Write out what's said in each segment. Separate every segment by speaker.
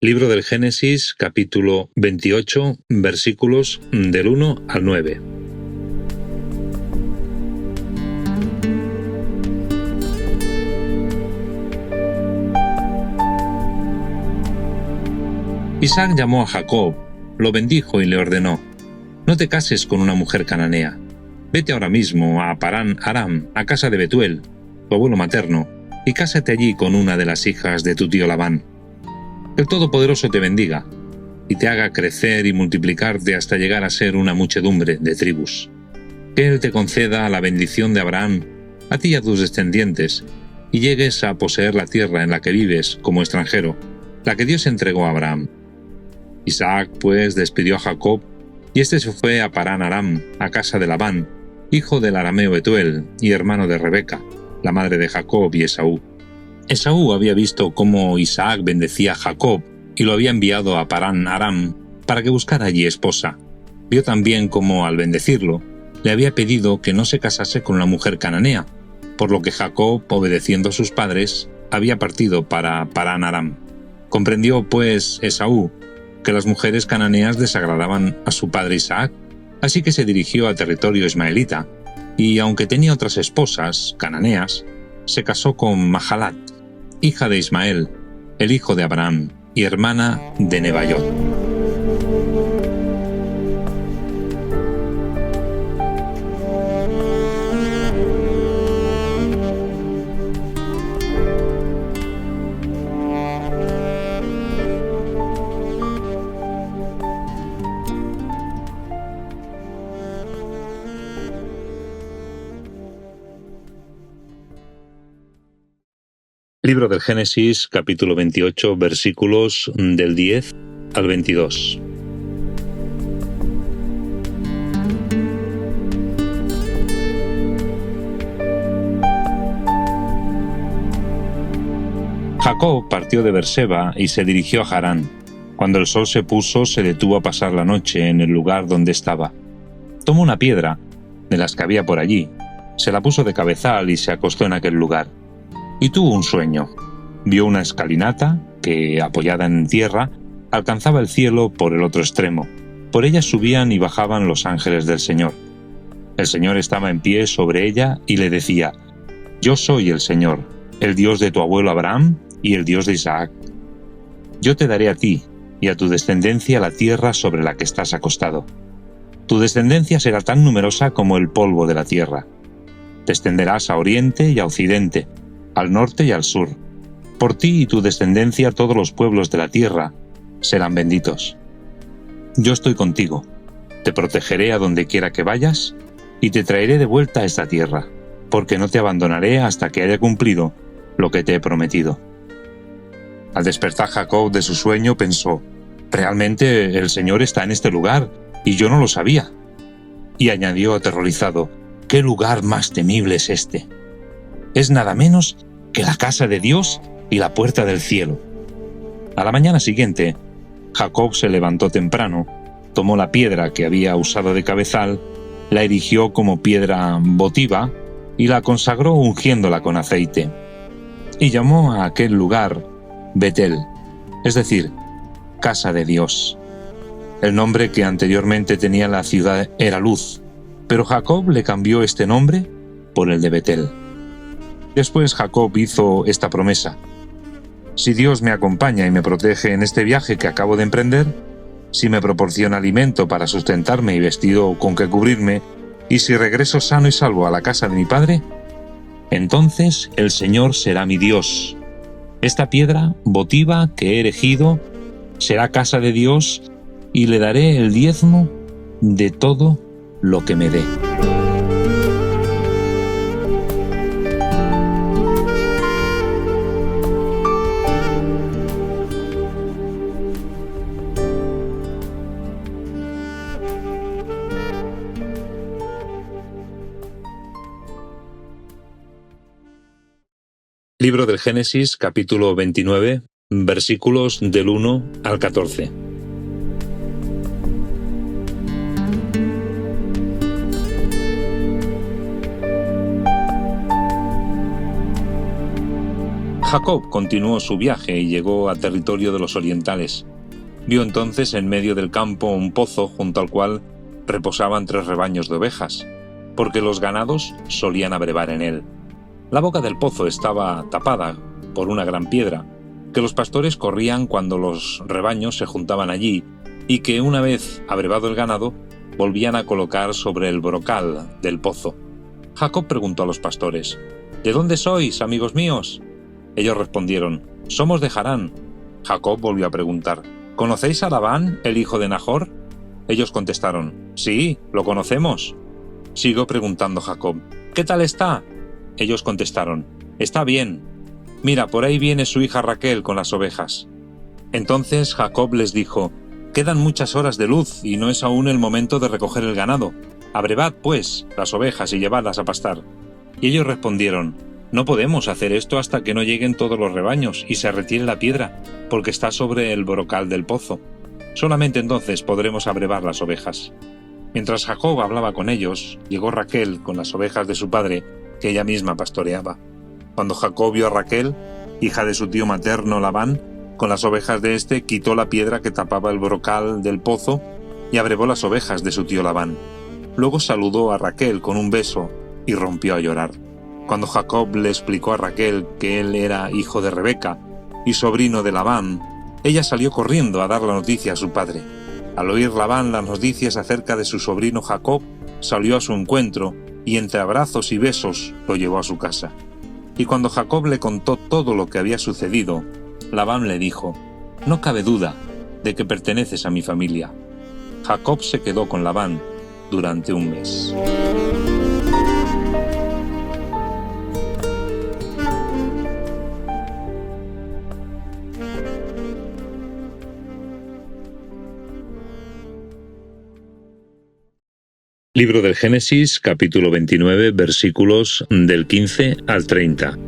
Speaker 1: Libro del Génesis, capítulo 28, versículos del 1 al 9. Isaac llamó a Jacob, lo bendijo y le ordenó: «No te cases con una mujer cananea. Vete ahora mismo a Parán Aram, a casa de Betuel, tu abuelo materno, y cásate allí con una de las hijas de tu tío Labán. El Todopoderoso te bendiga, y te haga crecer y multiplicarte hasta llegar a ser una muchedumbre de tribus. Que Él te conceda la bendición de Abraham, a ti y a tus descendientes, y llegues a poseer la tierra en la que vives como extranjero, la que Dios entregó a Abraham». Isaac, pues, despidió a Jacob, y éste se fue a Parán Aram, a casa de Labán, hijo del arameo Betuel y hermano de Rebeca, la madre de Jacob y Esaú. Esaú había visto cómo Isaac bendecía a Jacob y lo había enviado a Parán Aram para que buscara allí esposa. Vio también cómo, al bendecirlo, le había pedido que no se casase con una mujer cananea, por lo que Jacob, obedeciendo a sus padres, había partido para Parán Aram. Comprendió, pues, Esaú que las mujeres cananeas desagradaban a su padre Isaac, así que se dirigió a territorio ismaelita, y aunque tenía otras esposas cananeas, se casó con Mahalat, hija de Ismael, el hijo de Abraham, y hermana de Nebaiot. Libro del Génesis, capítulo 28, versículos del 10 al 22. Jacob partió de Berseba y se dirigió a Harán. Cuando el sol se puso, se detuvo a pasar la noche en el lugar donde estaba. Tomó una piedra, de las que había por allí, se la puso de cabezal y se acostó en aquel lugar. Y tuvo un sueño. Vio una escalinata que, apoyada en tierra, alcanzaba el cielo por el otro extremo. Por ella subían y bajaban los ángeles del Señor. El Señor estaba en pie sobre ella y le decía: «Yo soy el Señor, el Dios de tu abuelo Abraham y el Dios de Isaac. Yo te daré a ti y a tu descendencia la tierra sobre la que estás acostado. Tu descendencia será tan numerosa como el polvo de la tierra. Te extenderás a oriente y a occidente, al norte y al sur. Por ti y tu descendencia todos los pueblos de la tierra serán benditos. Yo estoy contigo, te protegeré a donde quiera que vayas y te traeré de vuelta a esta tierra, porque no te abandonaré hasta que haya cumplido lo que te he prometido». Al despertar Jacob de su sueño pensó: «Realmente el Señor está en este lugar y yo no lo sabía». Y añadió aterrorizado: «¿Qué lugar más temible es este? Es nada menos que la casa de Dios y la puerta del cielo». A la mañana siguiente, Jacob se levantó temprano, tomó la piedra que había usado de cabezal, la erigió como piedra votiva y la consagró ungiéndola con aceite. Y llamó a aquel lugar Betel, es decir, casa de Dios. El nombre que anteriormente tenía la ciudad era Luz, pero Jacob le cambió este nombre por el de Betel. Después Jacob hizo esta promesa: «Si Dios me acompaña y me protege en este viaje que acabo de emprender, si me proporciona alimento para sustentarme y vestido con que cubrirme, y si regreso sano y salvo a la casa de mi padre, entonces el Señor será mi Dios. Esta piedra votiva que he erigido será casa de Dios y le daré el diezmo de todo lo que me dé». Libro del Génesis, capítulo 29, versículos del 1 al 14. Jacob continuó su viaje y llegó a territorio de los orientales. Vio entonces en medio del campo un pozo junto al cual reposaban 3 rebaños de ovejas, porque los ganados solían abrevar en él. La boca del pozo estaba tapada por una gran piedra, que los pastores corrían cuando los rebaños se juntaban allí y que, una vez abrevado el ganado, volvían a colocar sobre el brocal del pozo. Jacob preguntó a los pastores: «¿De dónde sois, amigos míos?». Ellos respondieron: «Somos de Harán». Jacob volvió a preguntar: «¿Conocéis a Labán, el hijo de Nahor?». Ellos contestaron: «Sí, lo conocemos». Siguió preguntando Jacob: «¿Qué tal está?». Ellos contestaron: «Está bien. Mira, por ahí viene su hija Raquel con las ovejas». Entonces Jacob les dijo: «Quedan muchas horas de luz y no es aún el momento de recoger el ganado. Abrevad, pues, las ovejas y llevadlas a pastar». Y ellos respondieron: «No podemos hacer esto hasta que no lleguen todos los rebaños y se retire la piedra, porque está sobre el brocal del pozo. Solamente entonces podremos abrevar las ovejas». Mientras Jacob hablaba con ellos, llegó Raquel con las ovejas de su padre, que ella misma pastoreaba. Cuando Jacob vio a Raquel, hija de su tío materno Labán, con las ovejas de éste, quitó la piedra que tapaba el brocal del pozo y abrevó las ovejas de su tío Labán. Luego saludó a Raquel con un beso y rompió a llorar. Cuando Jacob le explicó a Raquel que él era hijo de Rebeca y sobrino de Labán, ella salió corriendo a dar la noticia a su padre. Al oír Labán las noticias acerca de su sobrino Jacob, salió a su encuentro y entre abrazos y besos lo llevó a su casa. Y cuando Jacob le contó todo lo que había sucedido, Labán le dijo: «No cabe duda de que perteneces a mi familia». Jacob se quedó con Labán durante un mes. Libro del Génesis, capítulo 29, versículos del 15 al 30.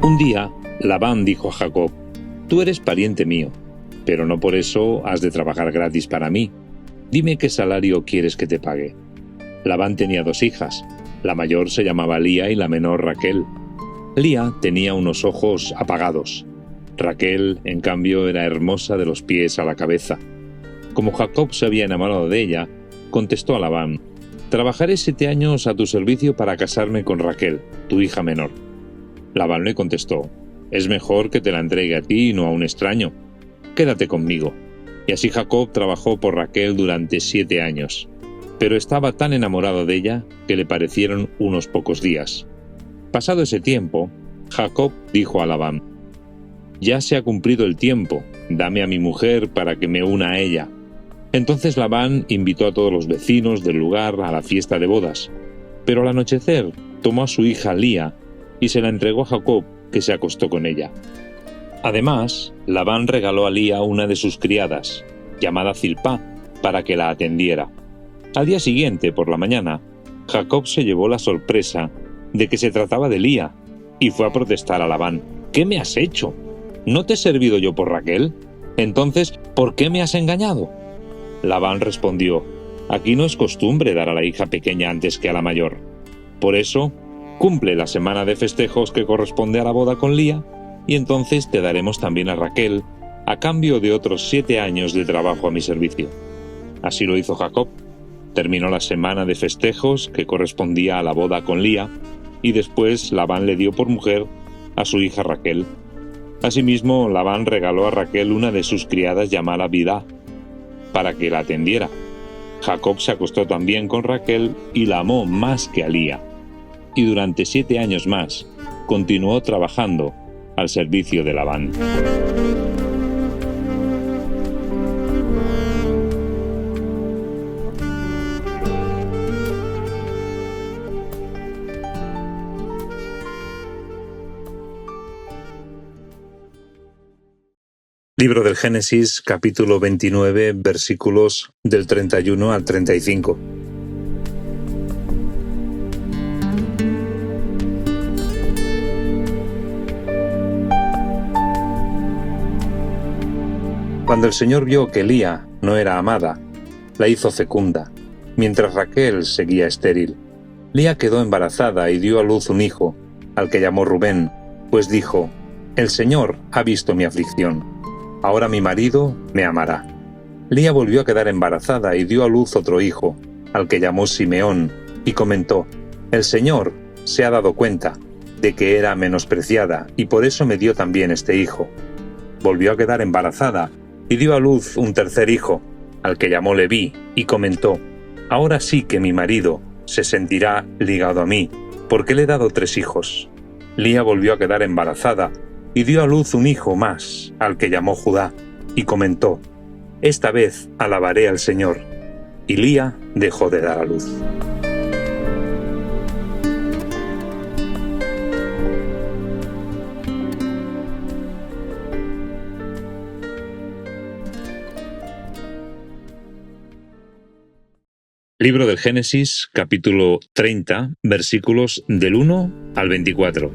Speaker 1: Un día, Labán dijo a Jacob: «Tú eres pariente mío, pero no por eso has de trabajar gratis para mí. Dime qué salario quieres que te pague». Labán tenía 2 hijas. La mayor se llamaba Lía y la menor Raquel. Lía tenía unos ojos apagados. Raquel, en cambio, era hermosa de los pies a la cabeza. Como Jacob se había enamorado de ella, contestó a Labán: «Trabajaré 7 años a tu servicio para casarme con Raquel, tu hija menor». Labán le contestó: «Es mejor que te la entregue a ti y no a un extraño. Quédate conmigo». Y así Jacob trabajó por Raquel durante 7 años. Pero estaba tan enamorado de ella que le parecieron unos pocos días. Pasado ese tiempo, Jacob dijo a Labán: «Ya se ha cumplido el tiempo, dame a mi mujer para que me una a ella». Entonces Labán invitó a todos los vecinos del lugar a la fiesta de bodas, pero al anochecer tomó a su hija Lía y se la entregó a Jacob, que se acostó con ella. Además, Labán regaló a Lía una de sus criadas, llamada Zilpá, para que la atendiera. Al día siguiente, por la mañana, Jacob se llevó la sorpresa de que se trataba de Lía, y fue a protestar a Labán: «¿Qué me has hecho? ¿No te he servido yo por Raquel? Entonces, ¿por qué me has engañado?». Labán respondió: «Aquí no es costumbre dar a la hija pequeña antes que a la mayor. Por eso, cumple la semana de festejos que corresponde a la boda con Lía, y entonces te daremos también a Raquel, a cambio de otros 7 años de trabajo a mi servicio». Así lo hizo Jacob. Terminó la semana de festejos que correspondía a la boda con Lía, y después Labán le dio por mujer a su hija Raquel. Asimismo, Labán regaló a Raquel una de sus criadas llamada Bilhá, para que la atendiera. Jacob se acostó también con Raquel y la amó más que a Lía. Y durante 7 años más continuó trabajando al servicio de Labán. Libro del Génesis, capítulo 29, versículos del 31 al 35. Cuando el Señor vio que Lía no era amada, la hizo fecunda, mientras Raquel seguía estéril. Lía quedó embarazada y dio a luz un hijo, al que llamó Rubén, pues dijo: «El Señor ha visto mi aflicción. Ahora mi marido me amará». Lía volvió a quedar embarazada y dio a luz otro hijo, al que llamó Simeón, y comentó: «El Señor se ha dado cuenta de que era menospreciada, y por eso me dio también este hijo». Volvió a quedar embarazada y dio a luz un tercer hijo, al que llamó Leví, y comentó: «Ahora sí que mi marido se sentirá ligado a mí, porque le he dado 3 hijos». Lía volvió a quedar embarazada y dio a luz un hijo más, al que llamó Judá, y comentó: «Esta vez alabaré al Señor». Y Lía dejó de dar a luz. Libro del Génesis, capítulo 30, versículos del 1 al 24.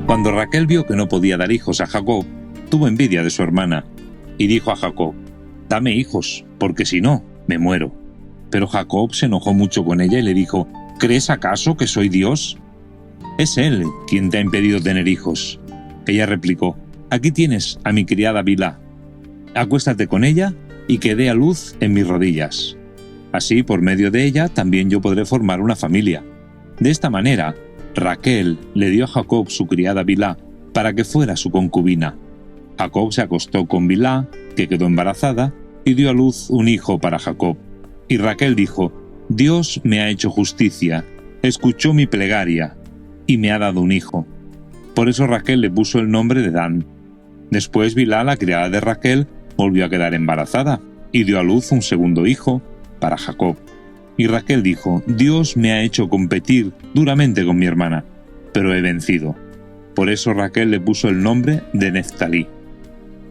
Speaker 1: Cuando Raquel vio que no podía dar hijos a Jacob, tuvo envidia de su hermana, y dijo a Jacob: «Dame hijos, porque si no, me muero». Pero Jacob se enojó mucho con ella y le dijo: «¿Crees acaso que soy Dios? Es él quien te ha impedido tener hijos». Ella replicó: «Aquí tienes a mi criada Bilhá. Acuéstate con ella y que dé a luz en mis rodillas. Así, por medio de ella, también yo podré formar una familia». De esta manera, Raquel le dio a Jacob su criada Bilhá para que fuera su concubina. Jacob se acostó con Bilhá, que quedó embarazada, y dio a luz un hijo para Jacob. Y Raquel dijo: «Dios me ha hecho justicia, escuchó mi plegaria, y me ha dado un hijo». Por eso Raquel le puso el nombre de Dan. Después Bilhá, la criada de Raquel, volvió a quedar embarazada, y dio a luz un segundo hijo para Jacob. Y Raquel dijo: «Dios me ha hecho competir duramente con mi hermana, pero he vencido». Por eso Raquel le puso el nombre de Neftalí.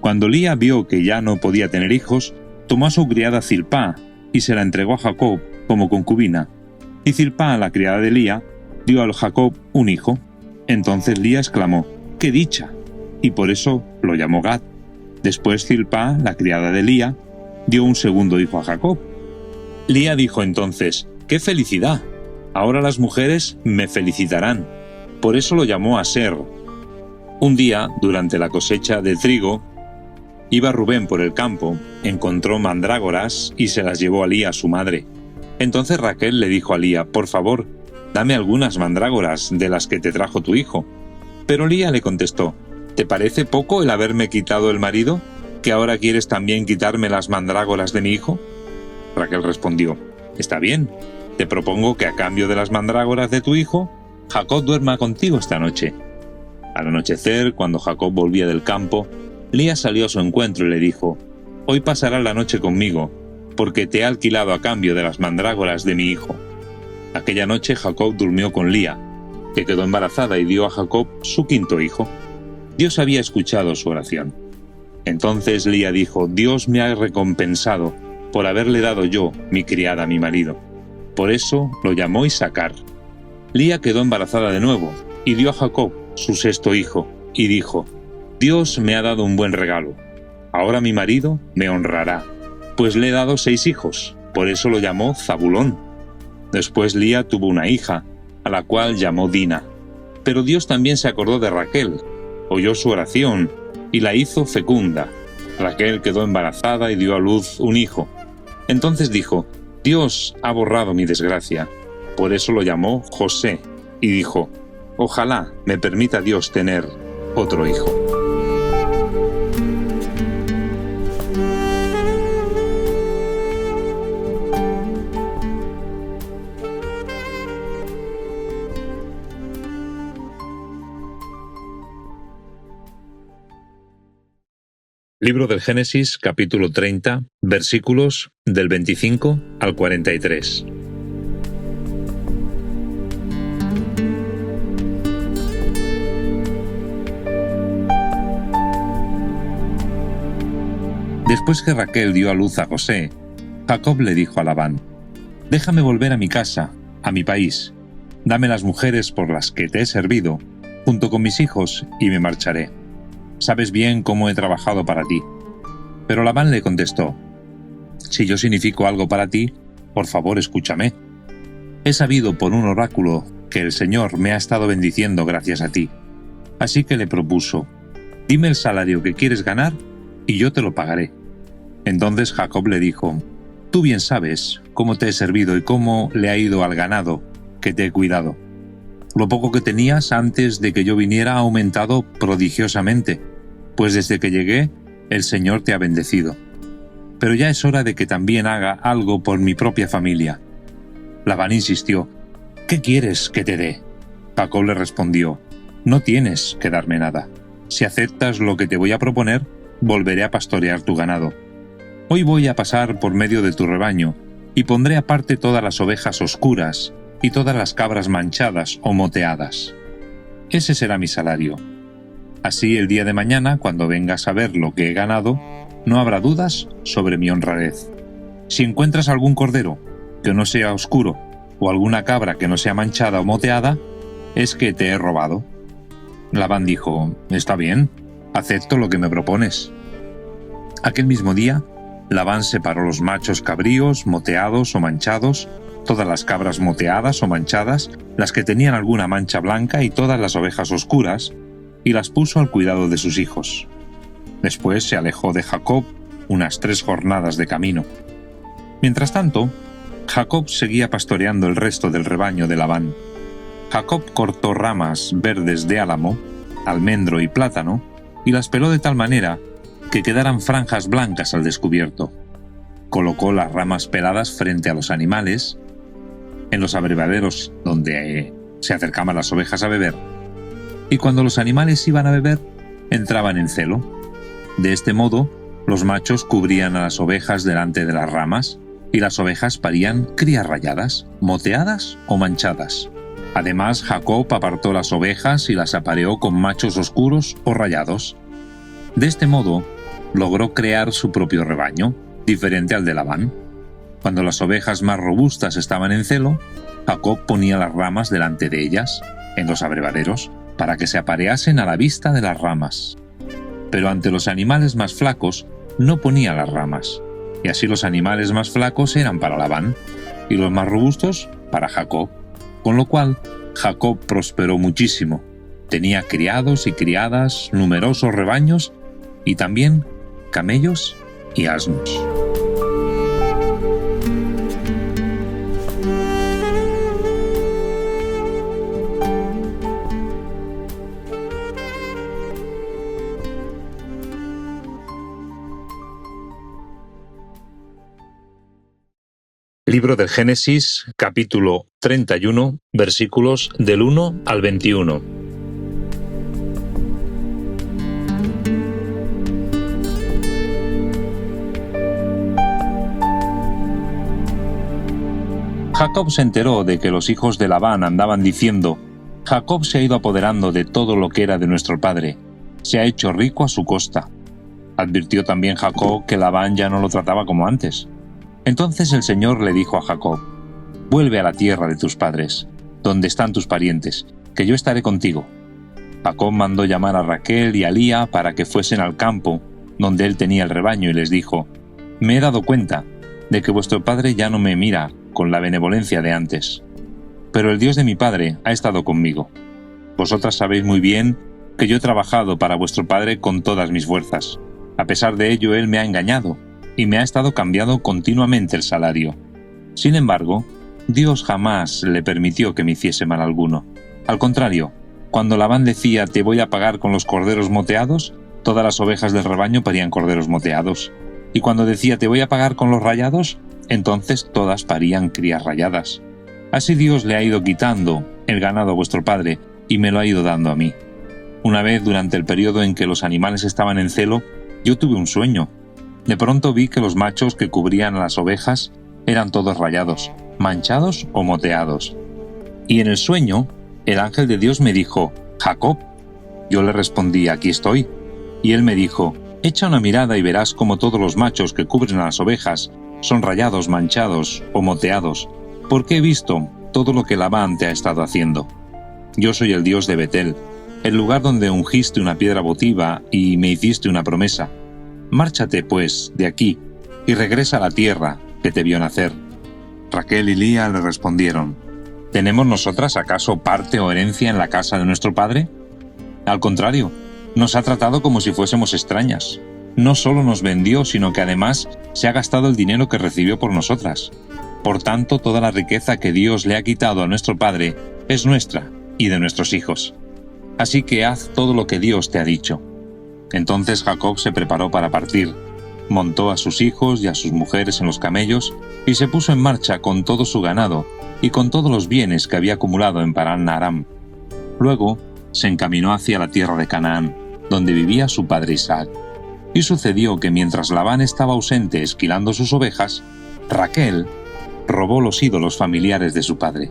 Speaker 1: Cuando Lía vio que ya no podía tener hijos, tomó a su criada Zilpá y se la entregó a Jacob como concubina. Y Zilpá, la criada de Lía, dio a Jacob un hijo. Entonces Lía exclamó: «¡Qué dicha!», y por eso lo llamó Gad. Después Zilpá, la criada de Lía, dio un segundo hijo a Jacob. Lía dijo entonces: «¡Qué felicidad! Ahora las mujeres me felicitarán». Por eso lo llamó Aser. Un día, durante la cosecha de trigo, iba Rubén por el campo, encontró mandrágoras y se las llevó a Lía, su madre. Entonces Raquel le dijo a Lía: «Por favor, dame algunas mandrágoras de las que te trajo tu hijo». Pero Lía le contestó: «¿Te parece poco el haberme quitado el marido, que ahora quieres también quitarme las mandrágoras de mi hijo?». Raquel respondió: «Está bien, te propongo que a cambio de las mandrágoras de tu hijo, Jacob duerma contigo esta noche». Al anochecer, cuando Jacob volvía del campo, Lía salió a su encuentro y le dijo: «Hoy pasarás la noche conmigo, porque te he alquilado a cambio de las mandrágoras de mi hijo». Aquella noche Jacob durmió con Lía, que quedó embarazada y dio a Jacob su quinto hijo. Dios había escuchado su oración. Entonces Lía dijo: «Dios me ha recompensado por haberle dado yo mi criada a mi marido». Por eso lo llamó Isacar. Lía quedó embarazada de nuevo y dio a Jacob su sexto hijo, y dijo: «Dios me ha dado un buen regalo. Ahora mi marido me honrará, pues le he dado 6 hijos». Por eso lo llamó Zabulón. Después Lía tuvo una hija, a la cual llamó Dina. Pero Dios también se acordó de Raquel, oyó su oración y la hizo fecunda. Raquel quedó embarazada y dio a luz un hijo. Entonces dijo: «Dios ha borrado mi desgracia». Por eso lo llamó José, y dijo: «Ojalá me permita Dios tener otro hijo». Libro del Génesis, capítulo 30, versículos del 25 al 43. Después que Raquel dio a luz a José, Jacob le dijo a Labán: «Déjame volver a mi casa, a mi país, Dame las mujeres por las que te he servido, junto con mis hijos, y me marcharé. Sabes bien cómo he trabajado para ti». Pero Labán le contestó: «Si yo significo algo para ti, por favor escúchame. He sabido por un oráculo que el Señor me ha estado bendiciendo gracias a ti». Así que le propuso: «Dime el salario que quieres ganar y yo te lo pagaré». Entonces Jacob le dijo: «Tú bien sabes cómo te he servido y cómo le ha ido al ganado que te he cuidado. Lo poco que tenías antes de que yo viniera ha aumentado prodigiosamente, pues desde que llegué el Señor te ha bendecido. Pero ya es hora de que también haga algo por mi propia familia». Labán insistió: «¿Qué quieres que te dé?». Jacob le respondió: «No tienes que darme nada. Si aceptas lo que te voy a proponer, volveré a pastorear tu ganado. Hoy voy a pasar por medio de tu rebaño, y pondré aparte todas las ovejas oscuras y todas las cabras manchadas o moteadas. Ese será mi salario. Así el día de mañana, cuando vengas a ver lo que he ganado, no habrá dudas sobre mi honradez. Si encuentras algún cordero que no sea oscuro o alguna cabra que no sea manchada o moteada, es que te he robado». Labán dijo: «Está bien, acepto lo que me propones». Aquel mismo día, Labán separó los machos cabríos, moteados o manchados, todas las cabras moteadas o manchadas, las que tenían alguna mancha blanca y todas las ovejas oscuras, y las puso al cuidado de sus hijos. Después se alejó de Jacob unas 3 jornadas de camino. Mientras tanto, Jacob seguía pastoreando el resto del rebaño de Labán. Jacob cortó ramas verdes de álamo, almendro y plátano, y las peló de tal manera que quedaran franjas blancas al descubierto. Colocó las ramas peladas frente a los animales, en los abrevaderos donde se acercaban las ovejas a beber, y cuando los animales iban a beber, entraban en celo. De este modo, los machos cubrían a las ovejas delante de las ramas, y las ovejas parían crías rayadas, moteadas o manchadas. Además, Jacob apartó las ovejas y las apareó con machos oscuros o rayados. De este modo, logró crear su propio rebaño, diferente al de Labán. Cuando las ovejas más robustas estaban en celo, Jacob ponía las ramas delante de ellas, en los abrevaderos, para que se apareasen a la vista de las ramas. Pero ante los animales más flacos no ponía las ramas, y así los animales más flacos eran para Labán, y los más robustos para Jacob, con lo cual Jacob prosperó muchísimo. Tenía criados y criadas, numerosos rebaños, y también camellos y asnos. Libro del Génesis, capítulo 31, versículos del 1 al 21. Jacob se enteró de que los hijos de Labán andaban diciendo: «Jacob se ha ido apoderando de todo lo que era de nuestro padre, se ha hecho rico a su costa». Advirtió también Jacob que Labán ya no lo trataba como antes. Entonces el Señor le dijo a Jacob: «Vuelve a la tierra de tus padres, donde están tus parientes, que yo estaré contigo». Jacob mandó llamar a Raquel y a Lía para que fuesen al campo, donde él tenía el rebaño, y les dijo: «Me he dado cuenta de que vuestro padre ya no me mira con la benevolencia de antes. Pero el Dios de mi padre ha estado conmigo. Vosotras sabéis muy bien que yo he trabajado para vuestro padre con todas mis fuerzas. A pesar de ello, él me ha engañado y me ha estado cambiando continuamente el salario. Sin embargo, Dios jamás le permitió que me hiciese mal alguno. Al contrario, cuando Labán decía: «Te voy a pagar con los corderos moteados», todas las ovejas del rebaño parían corderos moteados. Y cuando decía: «Te voy a pagar con los rayados», entonces todas parían crías rayadas. Así Dios le ha ido quitando el ganado a vuestro padre y me lo ha ido dando a mí. Una vez, durante el periodo en que los animales estaban en celo, yo tuve un sueño. De pronto vi que los machos que cubrían a las ovejas eran todos rayados, manchados o moteados. Y en el sueño, el ángel de Dios me dijo: «Jacob». Yo le respondí: «Aquí estoy». Y él me dijo: «Echa una mirada y verás cómo todos los machos que cubren a las ovejas son rayados, manchados o moteados, porque he visto todo lo que Labán te ha estado haciendo. Yo soy el Dios de Betel, el lugar donde ungiste una piedra votiva y me hiciste una promesa. Márchate, pues, de aquí, y regresa a la tierra que te vio nacer». Raquel y Lía le respondieron: ¿tenemos nosotras acaso parte o herencia en la casa de nuestro padre? Al contrario, nos ha tratado como si fuésemos extrañas. No solo nos vendió, sino que además se ha gastado el dinero que recibió por nosotras. Por tanto, toda la riqueza que Dios le ha quitado a nuestro padre es nuestra y de nuestros hijos. Así que haz todo lo que Dios te ha dicho». Entonces Jacob se preparó para partir, montó a sus hijos y a sus mujeres en los camellos y se puso en marcha con todo su ganado y con todos los bienes que había acumulado en Parán Aram. Luego se encaminó hacia la tierra de Canaán, donde vivía su padre Isaac. Y sucedió que mientras Labán estaba ausente esquilando sus ovejas, Raquel robó los ídolos familiares de su padre.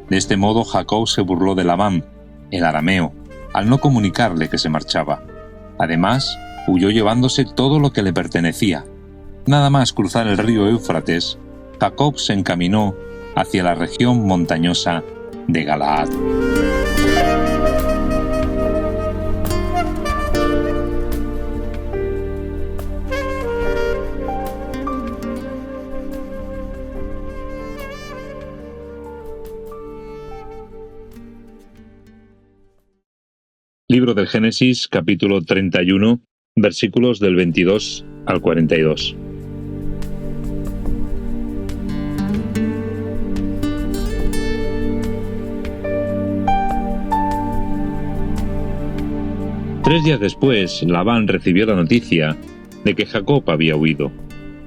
Speaker 1: De este modo Jacob se burló de Labán, el arameo, al no comunicarle que se marchaba. Además, huyó llevándose todo lo que le pertenecía. Nada más cruzar el río Éufrates, Jacob se encaminó hacia la región montañosa de Galaad. Libro del Génesis, capítulo 31, versículos del 22 al 42. Tres días después, Labán recibió la noticia de que Jacob había huido.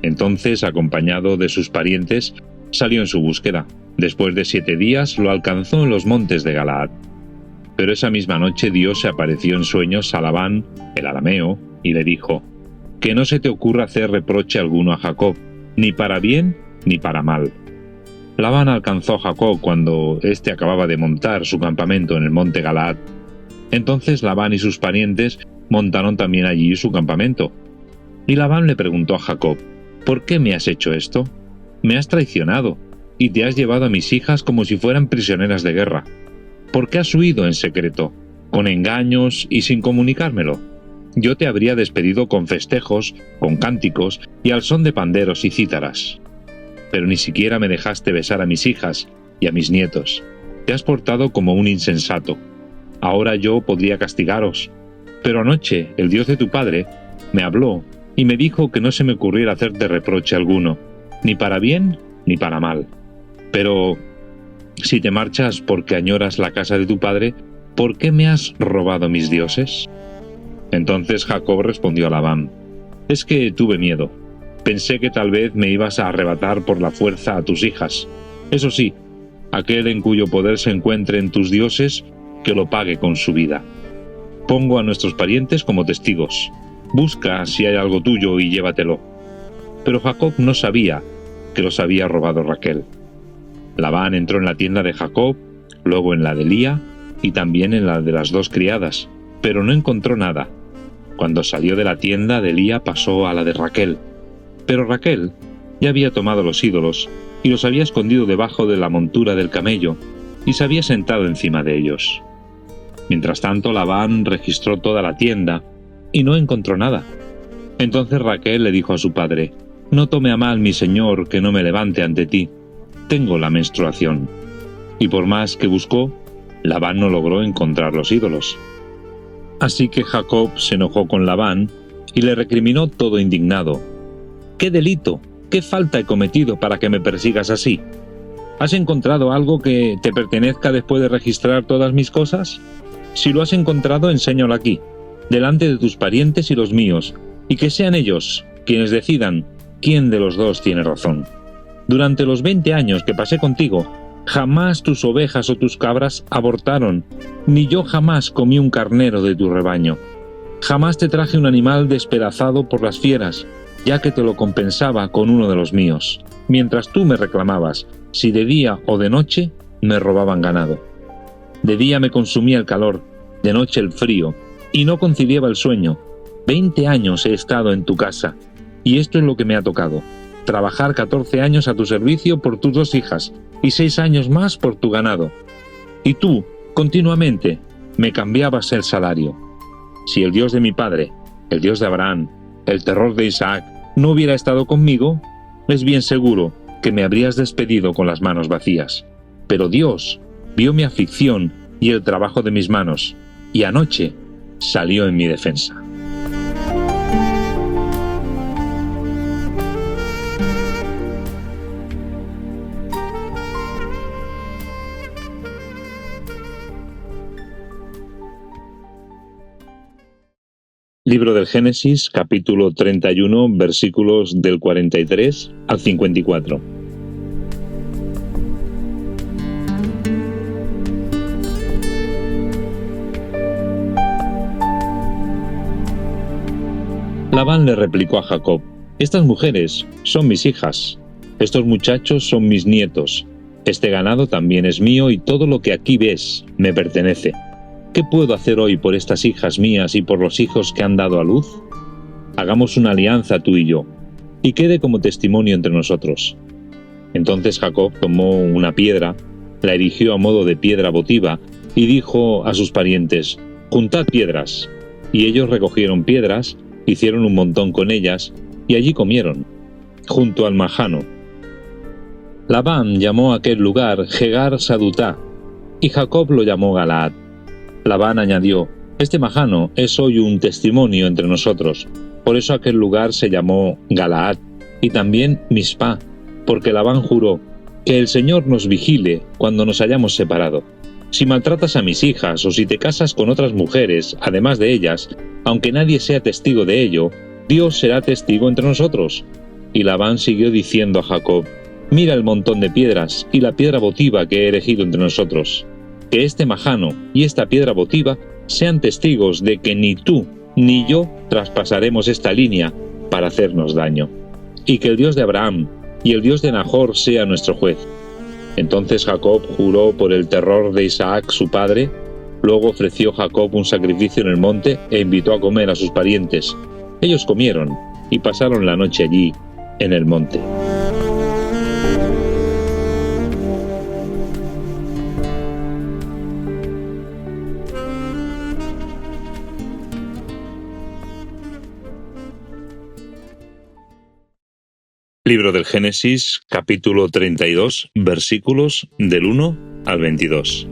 Speaker 1: Entonces, acompañado de sus parientes, salió en su búsqueda. Después de 7 días, lo alcanzó en los montes de Galaad. Pero esa misma noche Dios se apareció en sueños a Labán, el arameo, y le dijo: «Que no se te ocurra hacer reproche alguno a Jacob, ni para bien ni para mal». Labán alcanzó a Jacob cuando éste acababa de montar su campamento en el monte Galaad. Entonces Labán y sus parientes montaron también allí su campamento. Y Labán le preguntó a Jacob: «¿Por qué me has hecho esto? Me has traicionado, y te has llevado a mis hijas como si fueran prisioneras de guerra. ¿Por qué has huido en secreto, con engaños y sin comunicármelo? Yo te habría despedido con festejos, con cánticos y al son de panderos y cítaras. Pero ni siquiera me dejaste besar a mis hijas y a mis nietos. Te has portado como un insensato. Ahora yo podría castigaros. Pero anoche el Dios de tu padre me habló y me dijo que no se me ocurriera hacerte reproche alguno, ni para bien ni para mal. Pero si te marchas porque añoras la casa de tu padre, ¿por qué me has robado mis dioses?». Entonces Jacob respondió a Labán: «Es que tuve miedo. Pensé que tal vez me ibas a arrebatar por la fuerza a tus hijas. Eso sí, aquel en cuyo poder se encuentren tus dioses, que lo pague con su vida. Pongo a nuestros parientes como testigos. Busca si hay algo tuyo y llévatelo». Pero Jacob no sabía que los había robado Raquel. Labán entró en la tienda de Jacob, luego en la de Lía y también en la de las 2 criadas, pero no encontró nada. Cuando salió de la tienda de Lía pasó a la de Raquel. Pero Raquel ya había tomado los ídolos y los había escondido debajo de la montura del camello y se había sentado encima de ellos. Mientras tanto, Labán registró toda la tienda y no encontró nada. Entonces Raquel le dijo a su padre: «No tome a mal, mi señor, que no me levante ante ti. Tengo la menstruación». Y por más que buscó, Labán no logró encontrar los ídolos. Así que Jacob se enojó con Labán y le recriminó todo indignado: «¿Qué delito, qué falta he cometido para que me persigas así? ¿Has encontrado algo que te pertenezca después de registrar todas mis cosas? Si lo has encontrado, enséñalo aquí, delante de tus parientes y los míos, y que sean ellos quienes decidan quién de los dos tiene razón. Durante los 20 años que pasé contigo, jamás tus ovejas o tus cabras abortaron, ni yo jamás comí un carnero de tu rebaño. Jamás te traje un animal despedazado por las fieras, ya que te lo compensaba con uno de los míos, mientras tú me reclamabas si de día o de noche me robaban ganado. De día me consumía el calor, de noche el frío, y no conciliaba el sueño. 20 años he estado en tu casa, y esto es lo que me ha tocado: trabajar 14 años a tu servicio por tus 2 hijas, y 6 años más por tu ganado. Y tú, continuamente, me cambiabas el salario. Si el Dios de mi padre, el Dios de Abraham, el terror de Isaac, no hubiera estado conmigo, es bien seguro que me habrías despedido con las manos vacías. Pero Dios vio mi aflicción y el trabajo de mis manos, y anoche salió en mi defensa. Libro del Génesis, capítulo 31, versículos del 43 al 54. Labán le replicó a Jacob: «Estas mujeres son mis hijas, estos muchachos son mis nietos, este ganado también es mío y todo lo que aquí ves me pertenece. ¿Qué puedo hacer hoy por estas hijas mías y por los hijos que han dado a luz? Hagamos una alianza tú y yo, y quede como testimonio entre nosotros». Entonces Jacob tomó una piedra, la erigió a modo de piedra votiva, y dijo a sus parientes: «Juntad piedras». Y ellos recogieron piedras, hicieron un montón con ellas, y allí comieron, junto al Majano. Labán llamó a aquel lugar Jegar Sadutá, y Jacob lo llamó Galaad. Labán añadió: «Este Majano es hoy un testimonio entre nosotros». Por eso aquel lugar se llamó Galaad, y también Mizpá, porque Labán juró: «Que el Señor nos vigile cuando nos hayamos separado. Si maltratas a mis hijas o si te casas con otras mujeres, además de ellas, aunque nadie sea testigo de ello, Dios será testigo entre nosotros». Y Labán siguió diciendo a Jacob: «Mira el montón de piedras y la piedra votiva que he erigido entre nosotros. Que este Majano y esta piedra votiva sean testigos de que ni tú ni yo traspasaremos esta línea para hacernos daño. Y que el Dios de Abraham y el Dios de Nahor sea nuestro juez». Entonces Jacob juró por el terror de Isaac su padre. Luego ofreció Jacob un sacrificio en el monte e invitó a comer a sus parientes. Ellos comieron y pasaron la noche allí, en el monte. Libro del Génesis, capítulo 32, versículos del 1 al 22.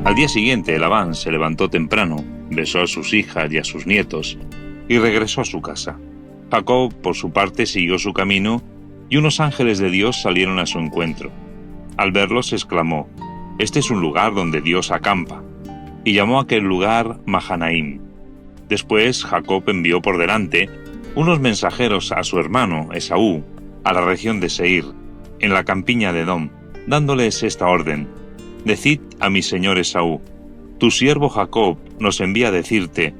Speaker 1: Al día siguiente, Labán se levantó temprano, besó a sus hijas y a sus nietos, y regresó a su casa. Jacob, por su parte, siguió su camino, y unos ángeles de Dios salieron a su encuentro. Al verlos, exclamó: «Este es un lugar donde Dios acampa», y llamó a aquel lugar Mahanaim. Después Jacob envió por delante unos mensajeros a su hermano Esaú, a la región de Seir, en la campiña de Edom, dándoles esta orden: «Decid a mi señor Esaú: tu siervo Jacob nos envía a decirte: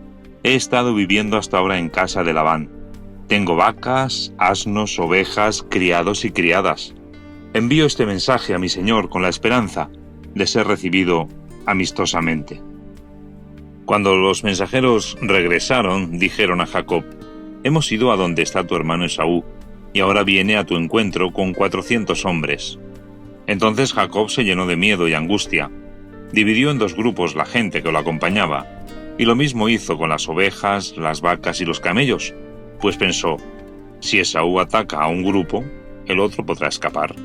Speaker 1: he estado viviendo hasta ahora en casa de Labán. Tengo vacas, asnos, ovejas, criados y criadas. Envío este mensaje a mi señor con la esperanza de ser recibido amistosamente». Cuando los mensajeros regresaron, dijeron a Jacob: «Hemos ido a donde está tu hermano Esaú, y ahora viene a tu encuentro con 400 hombres». Entonces Jacob se llenó de miedo y angustia. Dividió en 2 grupos la gente que lo acompañaba, y lo mismo hizo con las ovejas, las vacas y los camellos, pues pensó: si Esaú ataca a un grupo, el otro podrá escapar.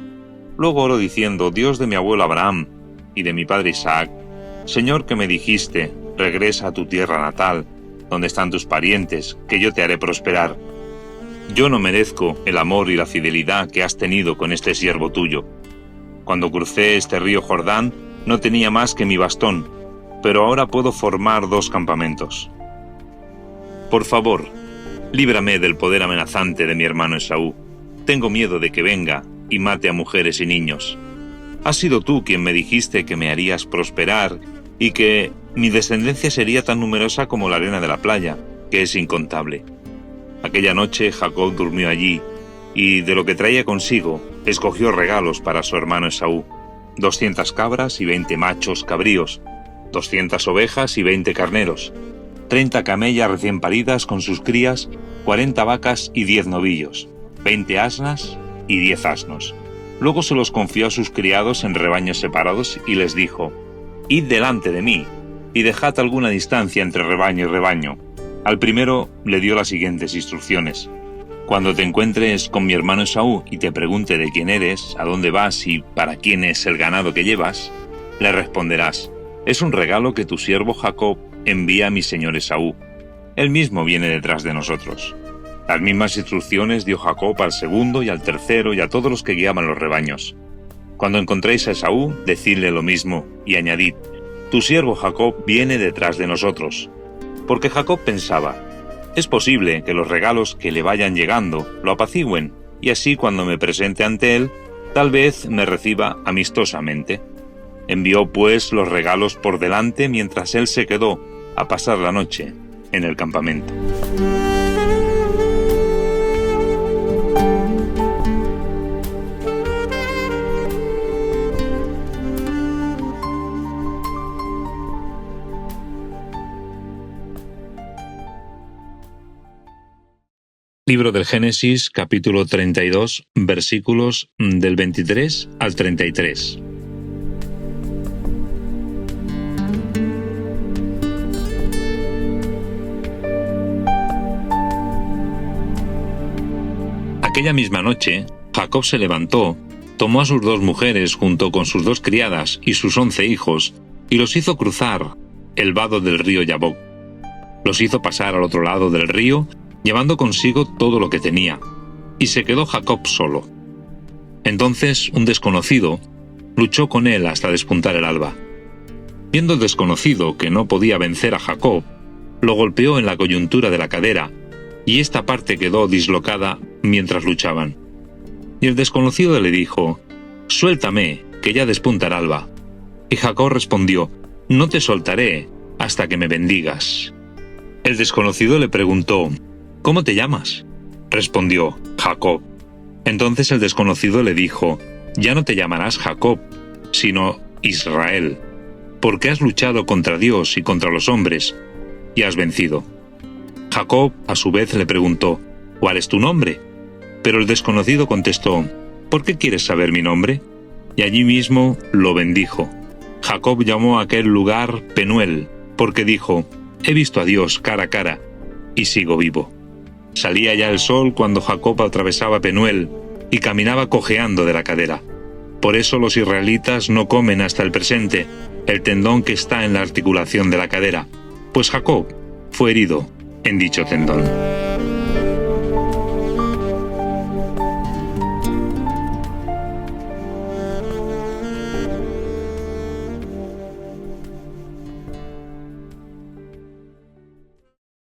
Speaker 1: Luego oró diciendo: «Dios de mi abuelo Abraham y de mi padre Isaac, Señor que me dijiste: regresa a tu tierra natal, donde están tus parientes, que yo te haré prosperar. Yo no merezco el amor y la fidelidad que has tenido con este siervo tuyo. Cuando crucé este río Jordán, no tenía más que mi bastón, pero ahora puedo formar 2 campamentos. Por favor, líbrame del poder amenazante de mi hermano Esaú. Tengo miedo de que venga y mate a mujeres y niños. Has sido tú quien me dijiste que me harías prosperar y que mi descendencia sería tan numerosa como la arena de la playa, que es incontable». Aquella noche Jacob durmió allí, y de lo que traía consigo, escogió regalos para su hermano Esaú: 200 cabras y 20 machos cabríos, 200 ovejas y 20 carneros, 30 camellas recién paridas con sus crías, 40 vacas y 10 novillos, 20 asnas y 10 asnos. Luego se los confió a sus criados en rebaños separados y les dijo: «Id delante de mí, y dejad alguna distancia entre rebaño y rebaño». Al primero le dio las siguientes instrucciones: «Cuando te encuentres con mi hermano Esaú y te pregunte de quién eres, a dónde vas y para quién es el ganado que llevas, le responderás: es un regalo que tu siervo Jacob envía a mi señor Esaú. Él mismo viene detrás de nosotros». Las mismas instrucciones dio Jacob al segundo y al tercero y a todos los que guiaban los rebaños. «Cuando encontréis a Esaú, decidle lo mismo y añadid: tu siervo Jacob viene detrás de nosotros». Porque Jacob pensaba: «Es posible que los regalos que le vayan llegando lo apacigüen, y así cuando me presente ante él, tal vez me reciba amistosamente». Envió pues los regalos por delante mientras él se quedó a pasar la noche en el campamento. Libro del Génesis, capítulo 32, versículos del 23 al 33. Aquella misma noche, Jacob se levantó, tomó a sus 2 mujeres junto con sus 2 criadas y sus 11 hijos, y los hizo cruzar el vado del río Yabok. Los hizo pasar al otro lado del río, llevando consigo todo lo que tenía, y se quedó Jacob solo. Entonces un desconocido luchó con él hasta despuntar el alba. Viendo el desconocido que no podía vencer a Jacob, lo golpeó en la coyuntura de la cadera, y esta parte quedó dislocada mientras luchaban. Y el desconocido le dijo: «Suéltame, que ya despunta el alba». Y Jacob respondió: «No te soltaré hasta que me bendigas». El desconocido le preguntó: «¿Cómo te llamas?». Respondió: «Jacob». Entonces el desconocido le dijo: «Ya no te llamarás Jacob, sino Israel, porque has luchado contra Dios y contra los hombres, y has vencido». Jacob a su vez le preguntó: «¿Cuál es tu nombre?». Pero el desconocido contestó: «¿Por qué quieres saber mi nombre?». Y allí mismo lo bendijo. Jacob llamó a aquel lugar Penuel, porque dijo: «He visto a Dios cara a cara, y sigo vivo». Salía ya el sol cuando Jacob atravesaba Penuel y caminaba cojeando de la cadera. Por eso los israelitas no comen hasta el presente el tendón que está en la articulación de la cadera, pues Jacob fue herido en dicho tendón.